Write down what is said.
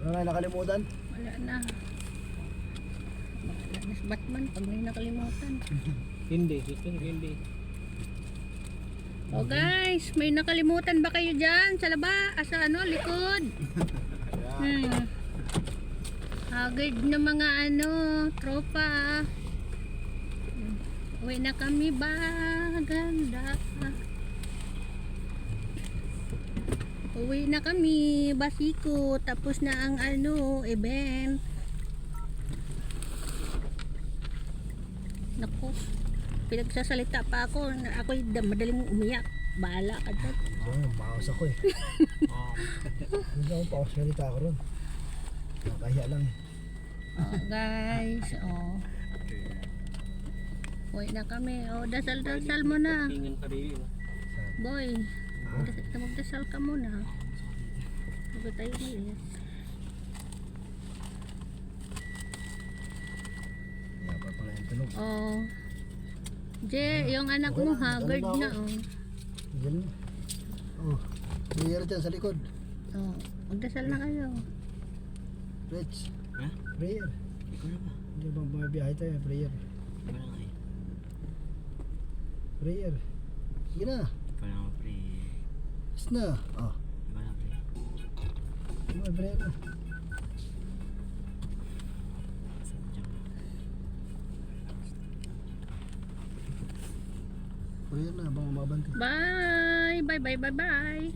Ano na nakalimutan? Wala na. Wala na si Batman pag may nakalimutan. Hindi, hindi. Oh guys, may nakalimutan ba kayo dyan sa sa likod? Haggard na mga tropa. Uwi na kami ba? Ganda. Uwi na kami, Basiko. Tapos na ang event. Naku, pinagsasalita pa ako. Ako'y madaling umiyak. Bahala ka dyan. Maos ako eh. Hindi ako pausalita ako ron. Nakahiya lang eh. Oh guys, oh. Uwi na kami. Oh, dasal-dasal mo na. Tingin pa rin. Boy, magdasal ka muna. Bago tayo ulit. Kaya pa pala yung tunog. Oh. Je, yung anak mo haggard na oh. Diyan na. Oh, prayer dyan sa likod. Oh, magdasal na kayo. Rich. Ha? Prayer. Ikaw na ba? Hindi ba bumabiyahe tayo? Prayer. Ikaw na nga eh. Prayer. Sige na. Ikaw na pre. Is na. Oh. Ikaw na pre. Prayer na. Prayer na. Baka mabante. Bye! Bye, bye, bye, bye.